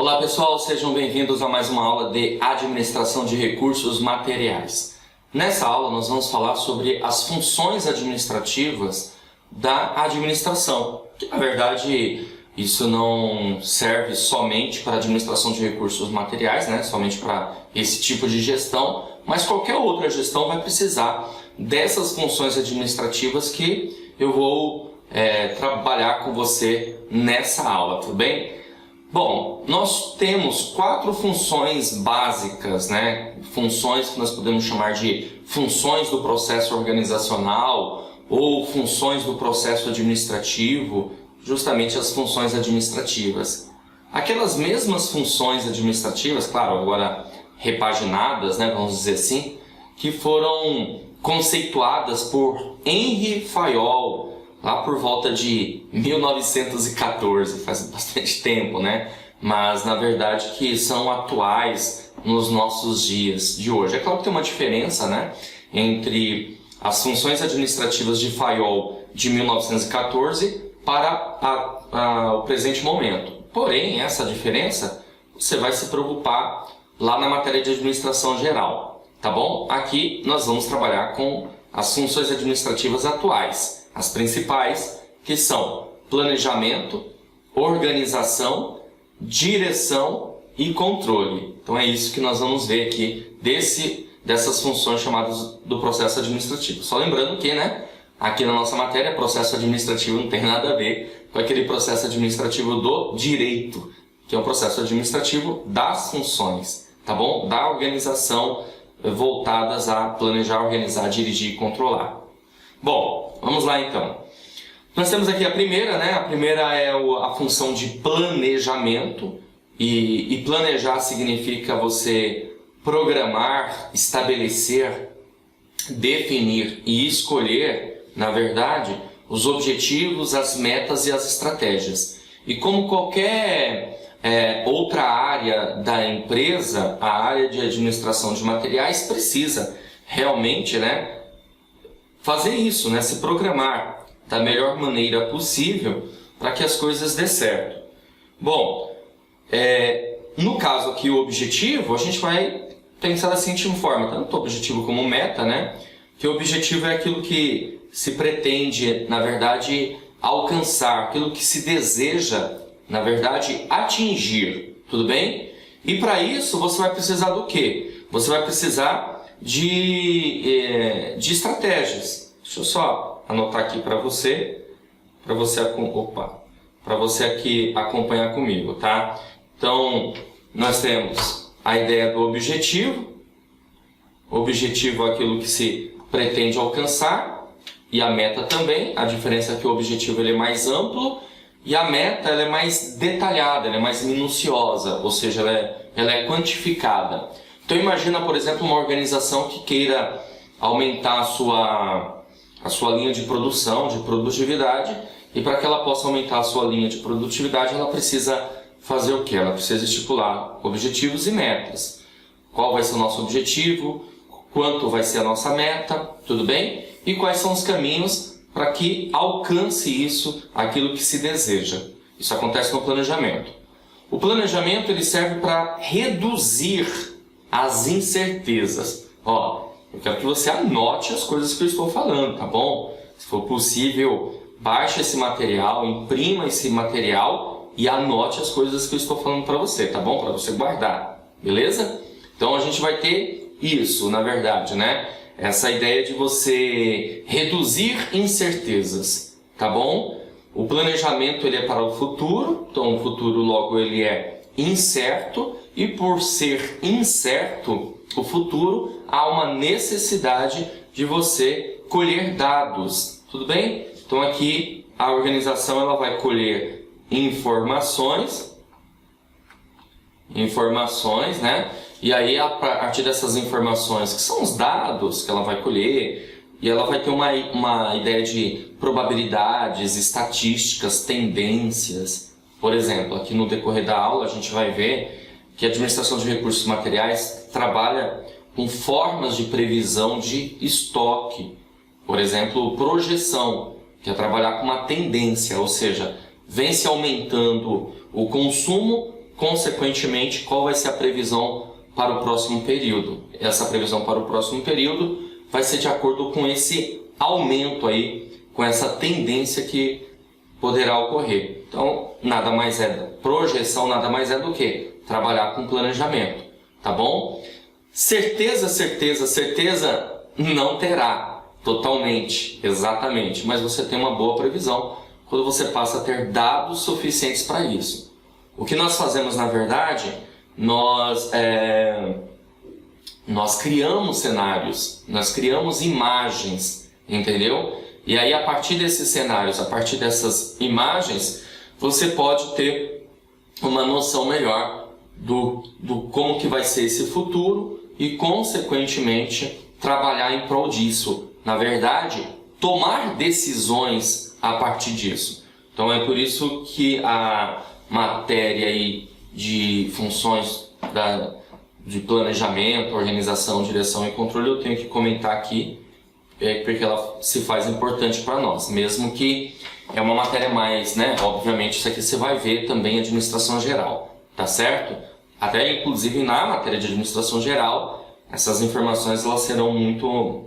Olá pessoal, sejam bem-vindos a mais uma aula de Administração de Recursos Materiais. Nessa aula nós vamos falar sobre as funções administrativas da administração, que na verdade isso não serve somente para a administração de recursos materiais, somente para esse tipo de gestão, mas qualquer outra gestão vai precisar dessas funções administrativas que eu vou trabalhar com você nessa aula, tudo bem? Bom, nós temos 4 funções básicas, funções que nós podemos chamar de funções do processo organizacional ou funções do processo administrativo, justamente as funções administrativas. Aquelas mesmas funções administrativas, claro, agora repaginadas, vamos dizer assim, que foram conceituadas por Henri Fayol, lá por volta de 1914, faz bastante tempo, mas na verdade que são atuais nos nossos dias de hoje. É claro que tem uma diferença, entre as funções administrativas de Fayol de 1914 para o presente momento. Porém, essa diferença você vai se preocupar lá na matéria de administração geral, tá bom? Aqui nós vamos trabalhar com as funções administrativas atuais. As principais, que são planejamento, organização, direção e controle. Então é isso que nós vamos ver aqui dessas funções chamadas do processo administrativo. Só lembrando que, aqui na nossa matéria, processo administrativo não tem nada a ver com aquele processo administrativo do direito, que é um processo administrativo das funções, tá bom? Da organização voltadas a planejar, organizar, dirigir e controlar. Bom, vamos lá então. Nós temos aqui a primeira, A primeira é a função de planejamento. E planejar significa você programar, estabelecer, definir e escolher, na verdade, os objetivos, as metas e as estratégias. E como qualquer outra área da empresa, a área de administração de materiais precisa realmente, fazer isso, se programar da melhor maneira possível para que as coisas dê certo. Bom, no caso aqui o objetivo, a gente vai pensar da seguinte forma, tanto o objetivo como meta, que o objetivo é aquilo que se pretende, na verdade, alcançar, aquilo que se deseja, na verdade, atingir, tudo bem? E para isso você vai precisar do quê? Você vai precisar de estratégias. Deixa eu só anotar aqui para você aqui acompanhar comigo, tá? Então, nós temos a ideia do objetivo. O objetivo é aquilo que se pretende alcançar e a meta também. A diferença é que o objetivo ele é mais amplo e a meta ela é mais detalhada, ela é mais minuciosa, ou seja, ela é quantificada. Então imagina, por exemplo, uma organização que queira aumentar a sua linha de produção, de produtividade, e para que ela possa aumentar a sua linha de produtividade, ela precisa fazer o quê? Ela precisa estipular objetivos e metas. Qual vai ser o nosso objetivo? Quanto vai ser a nossa meta? Tudo bem? E quais são os caminhos para que alcance isso, aquilo que se deseja? Isso acontece no planejamento. O planejamento ele serve para reduzir as incertezas. Eu quero que você anote as coisas que eu estou falando, tá bom? Se for possível, baixe esse material, imprima esse material e anote as coisas que eu estou falando para você, tá bom? Para você guardar, beleza? Então a gente vai ter isso, na verdade, Essa ideia de você reduzir incertezas, tá bom? O planejamento ele é para o futuro, então o futuro logo ele é incerto e por ser incerto o futuro, há uma necessidade de você colher dados, tudo bem? Então aqui a organização ela vai colher informações, e aí a partir dessas informações, que são os dados que ela vai colher, e ela vai ter uma ideia de probabilidades, estatísticas, tendências. Por exemplo, aqui no decorrer da aula a gente vai ver que a administração de recursos materiais trabalha com formas de previsão de estoque. Por exemplo, projeção, que é trabalhar com uma tendência, ou seja, vem se aumentando o consumo consequentemente, qual vai ser a previsão para o próximo período. Essa previsão para o próximo período vai ser de acordo com esse aumento aí, com essa tendência que poderá ocorrer. Então, nada mais é projeção, nada mais é do que trabalhar com planejamento, tá bom? Certeza não terá totalmente, exatamente, mas você tem uma boa previsão quando você passa a ter dados suficientes para isso. O que nós fazemos, na verdade, nós criamos cenários, nós criamos imagens, entendeu? E aí, a partir desses cenários, a partir dessas imagens, você pode ter uma noção melhor do como que vai ser esse futuro e, consequentemente, trabalhar em prol disso. Na verdade, tomar decisões a partir disso. Então, é por isso que a matéria aí de funções de planejamento, organização, direção e controle, eu tenho que comentar aqui, porque ela se faz importante para nós, mesmo que é uma matéria mais, né? Obviamente, isso aqui você vai ver também administração geral, tá certo? Até, inclusive, na matéria de administração geral, essas informações elas serão muito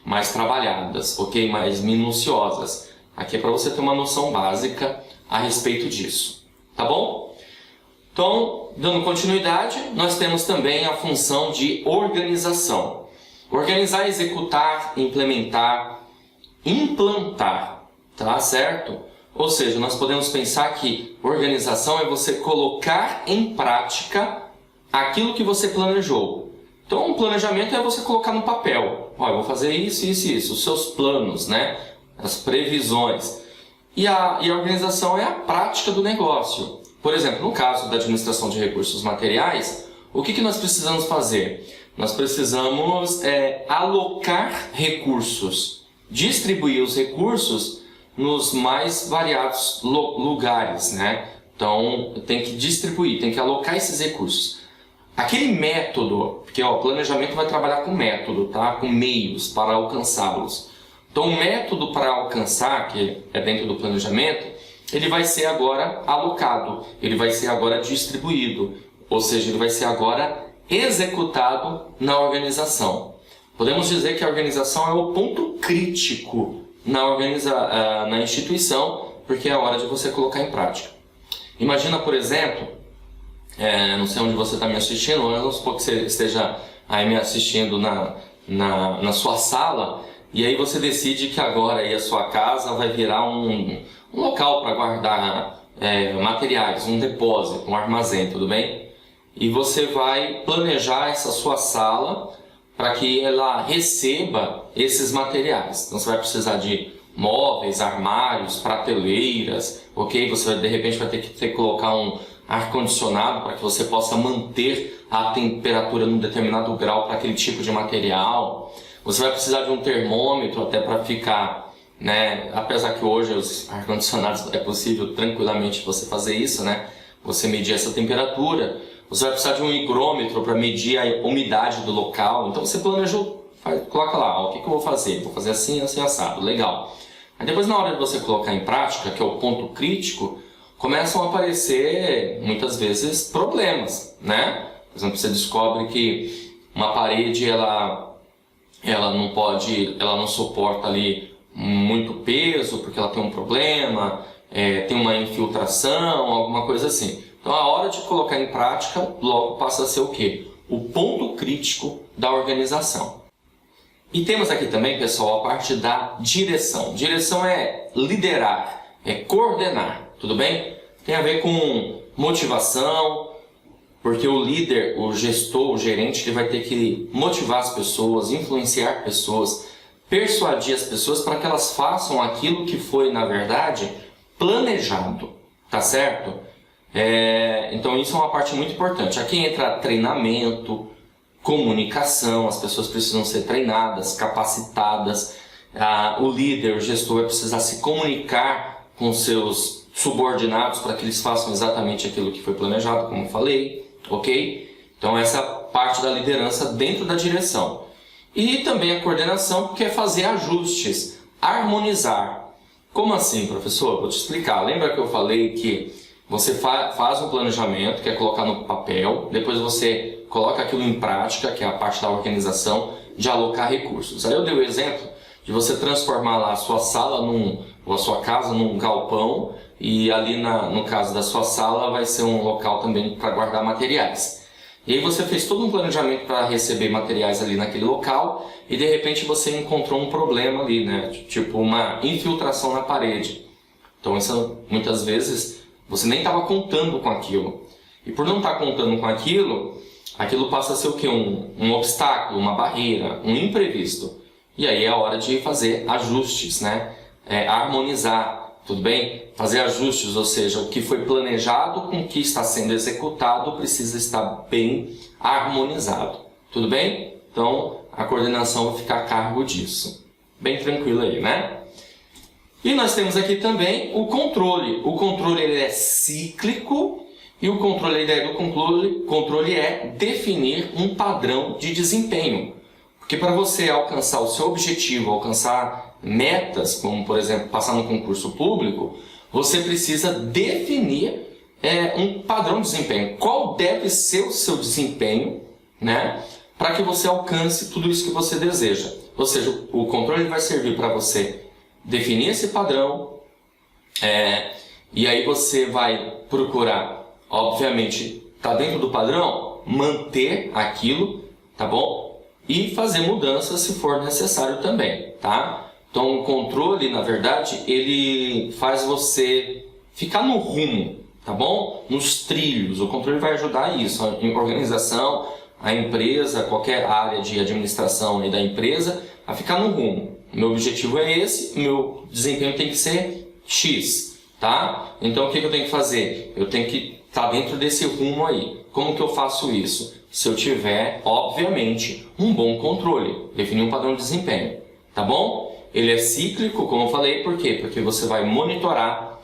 mais trabalhadas, ok? Mais minuciosas. Aqui é para você ter uma noção básica a respeito disso, tá bom? Então, dando continuidade, nós temos também a função de organização. Organizar, executar, implementar, implantar, tá certo? Ou seja, nós podemos pensar que organização é você colocar em prática aquilo que você planejou. Então, um planejamento é você colocar no papel. Ó, eu vou fazer isso, isso e isso. Os seus planos, né? As previsões. E a organização é a prática do negócio. Por exemplo, no caso da administração de recursos materiais, o que nós precisamos fazer? Nós precisamos alocar recursos, distribuir os recursos nos mais variados lugares, né? Então, tem que distribuir, tem que alocar esses recursos. Aquele método, porque o planejamento vai trabalhar com método, tá? Com meios para alcançá-los. Então, o método para alcançar, que é dentro do planejamento, ele vai ser agora alocado, ele vai ser agora distribuído, ou seja, ele vai ser agora executado na organização. Podemos dizer que a organização é o ponto crítico na instituição, porque é a hora de você colocar em prática. Imagina, por exemplo, não sei onde você está me assistindo, mas vamos supor que você esteja aí me assistindo na sua sala, e aí você decide que agora aí a sua casa vai virar um local para guardar materiais, um depósito, um armazém, tudo bem? E você vai planejar essa sua sala para que ela receba esses materiais. Então você vai precisar de móveis, armários, prateleiras, ok? Você de repente vai ter que colocar um ar-condicionado para que você possa manter a temperatura num determinado grau para aquele tipo de material. Você vai precisar de um termômetro até para ficar, né? Apesar que hoje os ar-condicionados é possível tranquilamente você fazer isso, né? Você medir essa temperatura. Você vai precisar de um higrômetro para medir a umidade do local. Então você planejou, coloca lá, ó, o que eu vou fazer? Vou fazer assim, assim, assado, legal. Aí depois, na hora de você colocar em prática, que é o ponto crítico, começam a aparecer muitas vezes problemas, né? Por exemplo, você descobre que uma parede ela não suporta ali muito peso porque ela tem um problema, tem uma infiltração, alguma coisa assim. Então, a hora de colocar em prática, logo passa a ser o quê? O ponto crítico da organização. E temos aqui também, pessoal, a parte da direção. Direção é liderar, é coordenar, tudo bem? Tem a ver com motivação, porque o líder, o gestor, o gerente, ele vai ter que motivar as pessoas, influenciar pessoas, persuadir as pessoas para que elas façam aquilo que foi, na verdade, planejado, tá certo? Então isso é uma parte muito importante. Aqui entra treinamento, comunicação, as pessoas precisam ser treinadas, capacitadas. O líder, o gestor vai precisar se comunicar com seus subordinados para que eles façam exatamente aquilo que foi planejado, como eu falei, ok? Então essa parte da liderança dentro da direção. E também a coordenação, que é fazer ajustes, harmonizar. Como assim, professor? Vou te explicar. Lembra que eu falei que Você faz um planejamento, que é colocar no papel, depois você coloca aquilo em prática, que é a parte da organização, de alocar recursos. Aí eu dei o exemplo de você transformar lá a sua sala ou a sua casa num galpão, e ali no caso da sua sala vai ser um local também para guardar materiais. E aí você fez todo um planejamento para receber materiais ali naquele local e de repente você encontrou um problema ali, né? Tipo uma infiltração na parede. Então isso, muitas vezes você nem estava contando com aquilo. E por não estar contando com aquilo passa a ser o quê? Um obstáculo, uma barreira, um imprevisto. E aí é a hora de fazer ajustes, né? Harmonizar, tudo bem? Fazer ajustes, ou seja, o que foi planejado com o que está sendo executado precisa estar bem harmonizado. Tudo bem? Então a coordenação vai ficar a cargo disso. Bem tranquilo aí, né? E nós temos aqui também o controle. O controle ele é cíclico e a ideia do controle é definir um padrão de desempenho. Porque para você alcançar o seu objetivo, alcançar metas, como por exemplo passar no concurso público, você precisa definir um padrão de desempenho. Qual deve ser o seu desempenho, né, para que você alcance tudo isso que você deseja. Ou seja, o controle vai servir para você definir esse padrão, e aí você vai procurar, obviamente, tá dentro do padrão, manter aquilo, tá bom? E fazer mudanças se for necessário também, tá? Então o controle, na verdade, ele faz você ficar no rumo, tá bom? Nos trilhos. O controle vai ajudar isso, a organização, a empresa, qualquer área de administração aí da empresa, a ficar no rumo. Meu objetivo é esse, meu desempenho tem que ser X, tá? Então o que eu tenho que fazer? Eu tenho que estar dentro desse rumo aí. Como que eu faço isso? Se eu tiver, obviamente, um bom controle, definir um padrão de desempenho, tá bom? Ele é cíclico, como eu falei, por quê? Porque você vai monitorar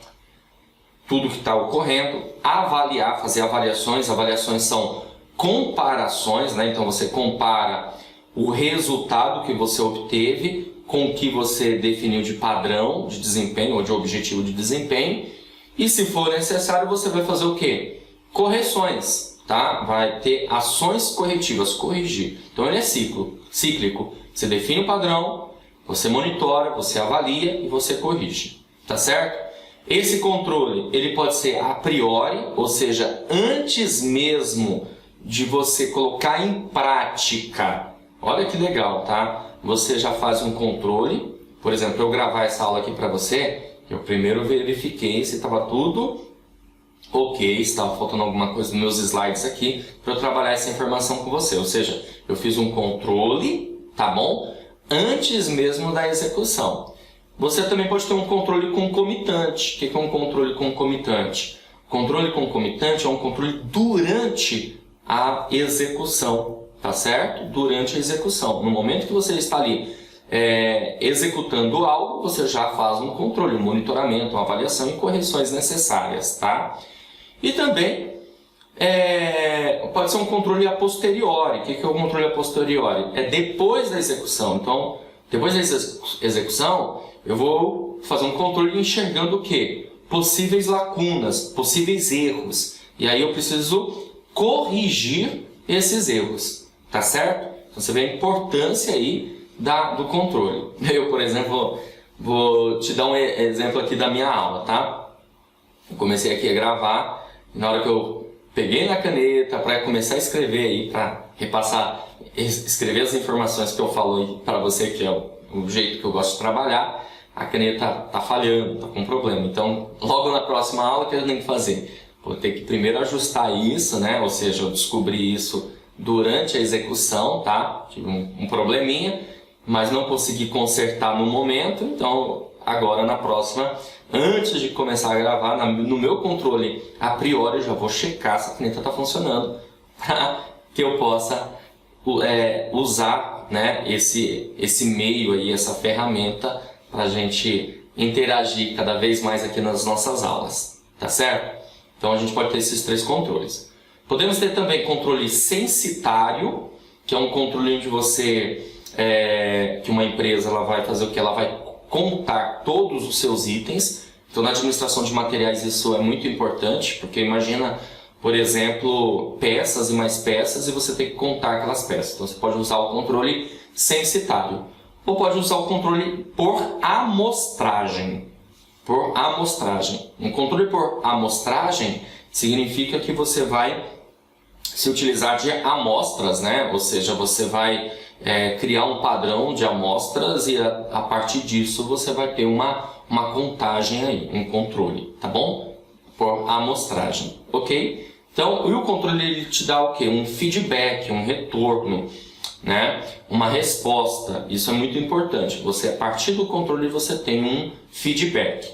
tudo que está ocorrendo, avaliar, fazer avaliações. Avaliações são comparações, né? Então você compara o resultado que você obteve com o que você definiu de padrão de desempenho ou de objetivo de desempenho. E se for necessário, você vai fazer o quê? Correções, tá? Vai ter ações corretivas, corrigir. Então ele é cíclico. Você define o padrão, você monitora, você avalia e você corrige, tá certo? Esse controle, ele pode ser a priori, ou seja, antes mesmo de você colocar em prática. Olha que legal, tá? Você já faz um controle. Por exemplo, eu gravar essa aula aqui para você, eu primeiro verifiquei se estava tudo ok, se estava faltando alguma coisa nos meus slides aqui, para eu trabalhar essa informação com você. Ou seja, eu fiz um controle, tá bom? Antes mesmo da execução. Você também pode ter um controle concomitante. O que é um controle concomitante? Controle concomitante é um controle durante a execução, tá certo? Durante a execução. No momento que você está ali executando algo, você já faz um controle, um monitoramento, uma avaliação e correções necessárias, tá? E também pode ser um controle a posteriori. O que é o controle a posteriori? É depois da execução. Então, depois da execução, eu vou fazer um controle enxergando o quê? Possíveis lacunas, possíveis erros. E aí eu preciso corrigir esses erros, tá certo? Então você vê a importância aí do controle. Eu, por exemplo, vou te dar um exemplo aqui da minha aula, tá? Eu comecei aqui a gravar, e na hora que eu peguei na caneta para começar a escrever aí, para repassar, escrever as informações que eu falo aí para você, que é o jeito que eu gosto de trabalhar, a caneta tá falhando, tá com problema. Então, logo na próxima aula, o que eu tenho que fazer? Vou ter que primeiro ajustar isso, né? Ou seja, eu descobri isso durante a execução, tá? Tive um probleminha, mas não consegui consertar no momento. Então, agora na próxima, antes de começar a gravar, no meu controle, a priori, eu já vou checar se a caneta está funcionando, para que eu possa usar, né, esse meio aí, essa ferramenta, para a gente interagir cada vez mais aqui nas nossas aulas, tá certo? Então a gente pode ter esses três controles. Podemos ter também controle censitário, que é um controle onde que uma empresa ela vai fazer o que? Ela vai contar todos os seus itens. Então, na administração de materiais isso é muito importante, porque imagina, por exemplo, peças e mais peças e você tem que contar aquelas peças. Então, você pode usar o controle censitário ou pode usar o controle por amostragem. Por amostragem. Um controle por amostragem significa que você vai se utilizar de amostras, né? Ou seja, você vai criar um padrão de amostras e a partir disso você vai ter uma contagem aí, um controle, tá bom? Por amostragem, ok? Então, e o controle ele te dá o quê? Um feedback, um retorno, né? Uma resposta. Isso é muito importante. Você, a partir do controle, você tem um feedback.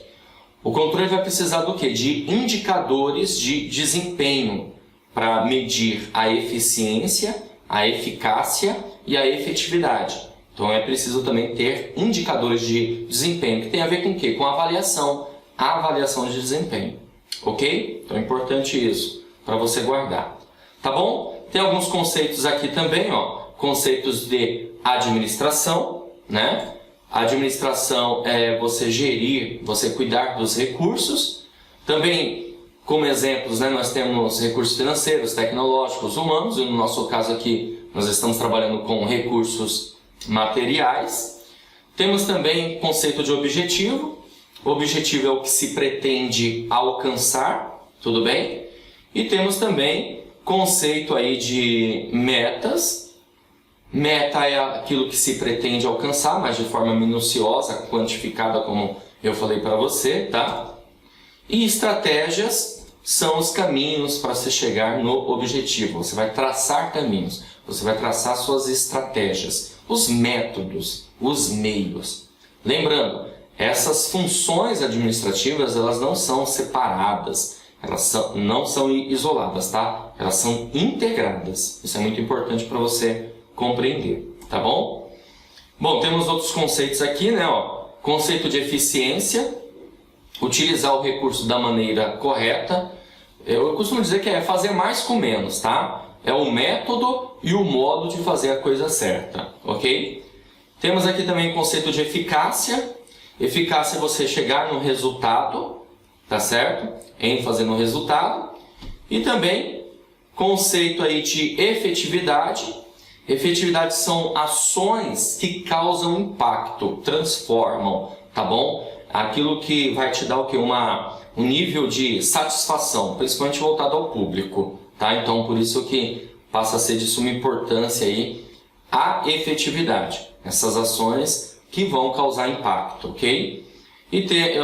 O controle vai precisar do quê? De indicadores de desempenho para medir a eficiência, a eficácia e a efetividade. Então é preciso também ter indicadores de desempenho, que tem a ver com o quê? Com a avaliação de desempenho. Ok? Então é importante isso, para você guardar. Tá bom? Tem alguns conceitos aqui também, ó. Conceitos de administração, né? A administração é você gerir, você cuidar dos recursos. Também, como exemplos, né, nós temos recursos financeiros, tecnológicos, humanos, e no nosso caso aqui nós estamos trabalhando com recursos materiais. Temos também conceito de objetivo. O objetivo é o que se pretende alcançar, tudo bem? E temos também conceito aí de metas. Meta é aquilo que se pretende alcançar, mas de forma minuciosa, quantificada, como eu falei para você, tá? E estratégias são os caminhos para se chegar no objetivo. Você vai traçar caminhos, você vai traçar suas estratégias, os métodos, os meios. Lembrando, essas funções administrativas, elas não são separadas, não são isoladas, tá? Elas são integradas. Isso é muito importante para você compreender, tá bom? Bom, temos outros conceitos aqui, né? Ó, conceito de eficiência, utilizar o recurso da maneira correta. Eu costumo dizer que é fazer mais com menos, tá? É o método e o modo de fazer a coisa certa, ok? Temos aqui também o conceito de eficácia. Eficácia é você chegar no resultado, tá certo? ênfase no resultado. E também conceito aí de efetividade. Efetividade são ações que causam impacto, transformam, tá bom? Aquilo que vai te dar o quê? Um nível de satisfação, principalmente voltado ao público, tá? Então, por isso que passa a ser de suma importância aí a efetividade. Essas ações que vão causar impacto, ok? E ter,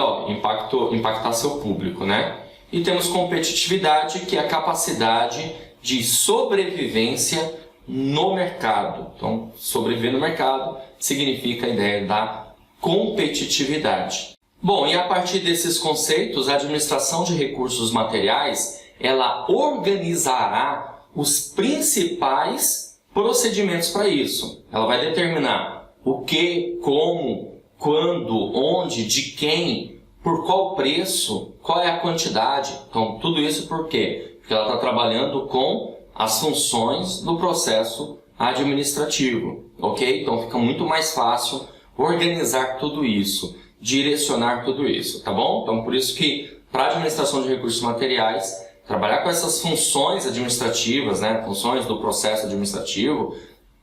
impactar seu público, né? E temos competitividade, que é a capacidade de sobrevivência no mercado. Então, sobreviver no mercado significa a ideia da competitividade. Bom, e a partir desses conceitos, a administração de recursos materiais, ela organizará os principais procedimentos para isso. Ela vai determinar o que, como, quando, onde, de quem, por qual preço, qual é a quantidade. Então, tudo isso por quê? Porque ela está trabalhando com as funções do processo administrativo, ok? Então, fica muito mais fácil organizar tudo isso, direcionar tudo isso, tá bom? Então, por isso que, para a administração de recursos materiais, trabalhar com essas funções administrativas, né, funções do processo administrativo,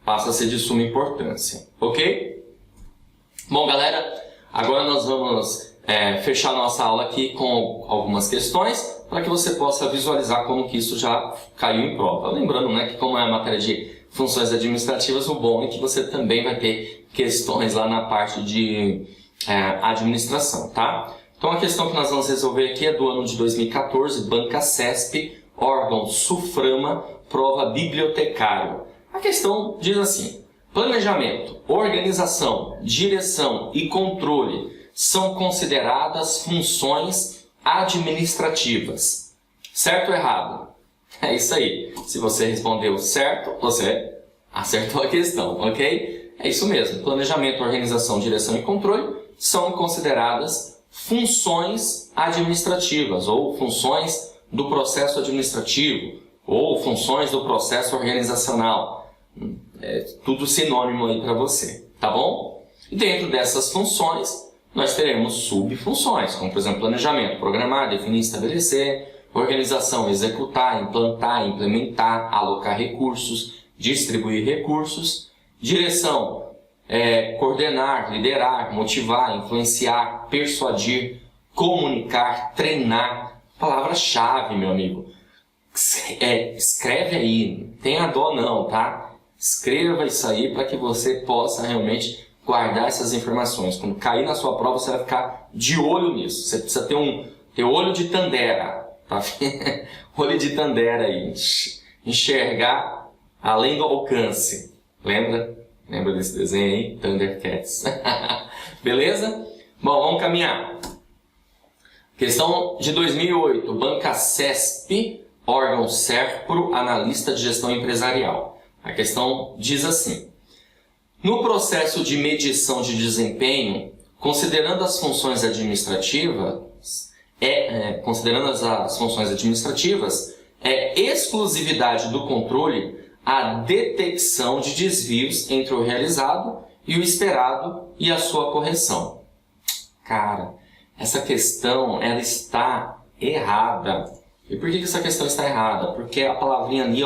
passa a ser de suma importância, ok? Bom, galera, agora nós vamos fechar nossa aula aqui com algumas questões para que você possa visualizar como que isso já caiu em prova. Lembrando, né, que como é a matéria de funções administrativas, o bom é que você também vai ter questões lá na parte de administração, tá? Então a questão que nós vamos resolver aqui é do ano de 2014, Banca CESP, órgão SUFRAMA, prova bibliotecário. A questão diz assim: planejamento, organização, direção e controle são consideradas funções administrativas. Certo ou errado? É isso aí. Se você respondeu certo, você acertou a questão, ok? É isso mesmo. Planejamento, organização, direção e controle são consideradas funções administrativas ou funções do processo administrativo ou funções do processo organizacional. É tudo sinônimo aí para você, tá bom? E dentro dessas funções, nós teremos subfunções, como por exemplo planejamento, programar, definir, estabelecer, organização, executar, implantar, implementar, alocar recursos, distribuir recursos, direção, coordenar, liderar, motivar, influenciar, persuadir, comunicar, treinar. Palavra-chave, meu amigo. Escreve aí, não tenha dó não, tá? Escreva isso aí para que você possa realmente guardar essas informações. Quando cair na sua prova, você vai ficar de olho nisso. Você precisa ter olho de Tandera, tá? Olho de Tandera aí. Enxergar além do alcance. Lembra? Lembra desse desenho aí? Thundercats. Beleza? Bom, vamos caminhar. Questão de 2008. Banca CESP, órgão SERPRO, analista de gestão empresarial. A questão diz assim: no processo de medição de desempenho, considerando as funções administrativas, é exclusividade do controle a detecção de desvios entre o realizado e o esperado e a sua correção. Cara, essa questão ela está errada. E por que essa questão está errada? Porque a palavrinha ali,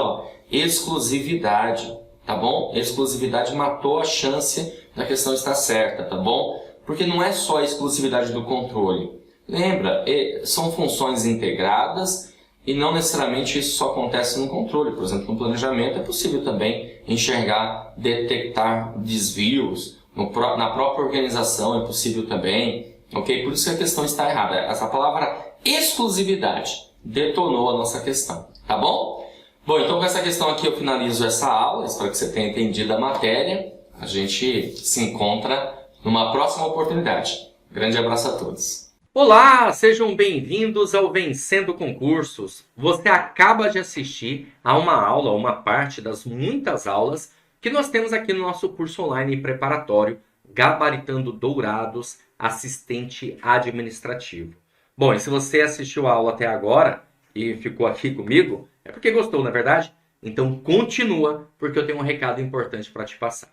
exclusividade, tá bom? Exclusividade matou a chance da questão estar certa, tá bom? Porque não é só a exclusividade do controle. Lembra, são funções integradas e não necessariamente isso só acontece no controle. Por exemplo, no planejamento é possível também enxergar, detectar desvios. Na própria organização é possível também. Ok? Por isso que a questão está errada. Essa palavra exclusividade detonou a nossa questão. Tá bom? Bom, então com essa questão aqui eu finalizo essa aula. Espero que você tenha entendido a matéria. A gente se encontra numa próxima oportunidade. Grande abraço a todos. Olá, sejam bem-vindos ao Vencendo Concursos. Você acaba de assistir a uma aula, uma parte das muitas aulas que nós temos aqui no nosso curso online preparatório Gabaritando Dourados, Assistente Administrativo. Bom, e se você assistiu a aula até agora e ficou aqui comigo, é porque gostou, não é verdade? Então continua, porque eu tenho um recado importante para te passar.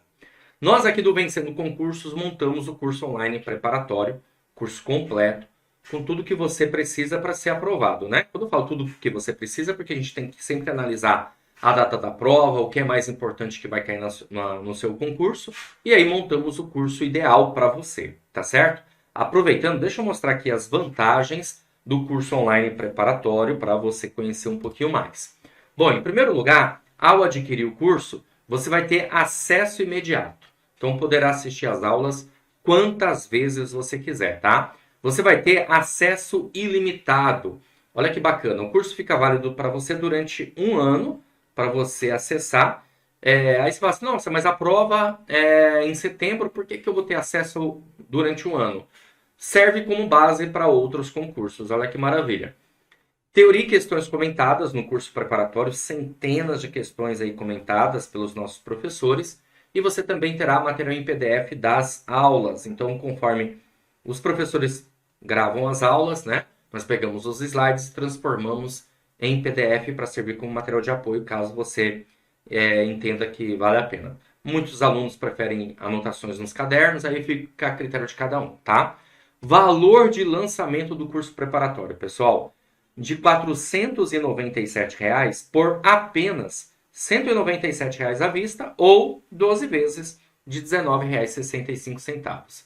Nós aqui do Vencendo Concursos montamos o curso online preparatório, curso completo, com tudo que você precisa para ser aprovado, né? Quando eu falo tudo que você precisa, porque a gente tem que sempre analisar a data da prova, o que é mais importante que vai cair no seu concurso, e aí montamos o curso ideal para você, tá certo? Aproveitando, deixa eu mostrar aqui as vantagens do curso online preparatório para você conhecer um pouquinho mais. Bom, em primeiro lugar, ao adquirir o curso, você vai ter acesso imediato. Então poderá assistir às aulas quantas vezes você quiser, tá? Você vai ter acesso ilimitado. Olha que bacana, o curso fica válido para você durante um ano, para você acessar. Aí você fala assim, nossa, mas a prova é em setembro, por que eu vou ter acesso durante um ano? Serve como base para outros concursos, olha que maravilha. Teoria e questões comentadas no curso preparatório, centenas de questões aí comentadas pelos nossos professores. E você também terá material em PDF das aulas. Então, conforme os professores gravam as aulas, né? Nós pegamos os slides e transformamos em PDF para servir como material de apoio, caso você entenda que vale a pena. Muitos alunos preferem anotações nos cadernos, aí fica a critério de cada um, tá? Valor de lançamento do curso preparatório, pessoal, de R$ 497 por apenas R$ 197 à vista ou 12 vezes de R$ 19,65.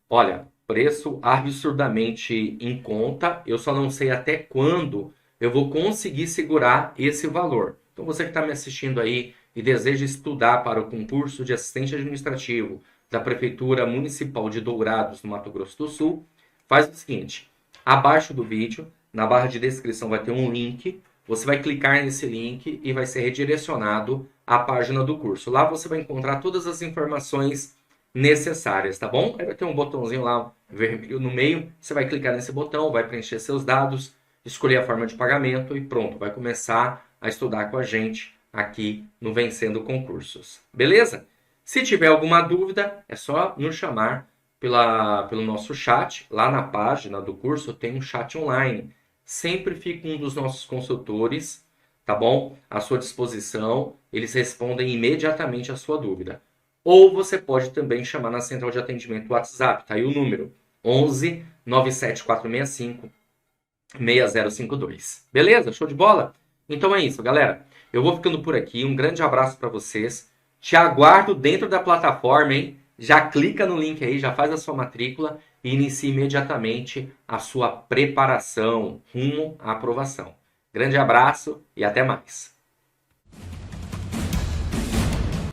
Olha, preço absurdamente em conta. Eu só não sei até quando eu vou conseguir segurar esse valor. Então você que está me assistindo aí e deseja estudar para o concurso de assistente administrativo da Prefeitura Municipal de Dourados, no Mato Grosso do Sul, faz o seguinte: abaixo do vídeo, na barra de descrição vai ter um link. Você vai clicar nesse link e vai ser redirecionado à página do curso. Lá você vai encontrar todas as informações necessárias, tá bom? Aí vai ter um botãozinho lá vermelho no meio. Você vai clicar nesse botão, vai preencher seus dados, escolher a forma de pagamento e pronto, vai começar a estudar com a gente aqui no Vencendo Concursos. Beleza? Se tiver alguma dúvida, é só nos chamar pelo nosso chat. Lá na página do curso tem um chat online. Sempre fica um dos nossos consultores, tá bom? À sua disposição. Eles respondem imediatamente a sua dúvida. Ou você pode também chamar na central de atendimento WhatsApp, tá aí o número. 11 97465 6052. Beleza? Show de bola? Então é isso, galera. Eu vou ficando por aqui. Um grande abraço para vocês. Te aguardo dentro da plataforma, hein? Já clica no link aí, já faz a sua matrícula e inicie imediatamente a sua preparação rumo à aprovação. Grande abraço e até mais.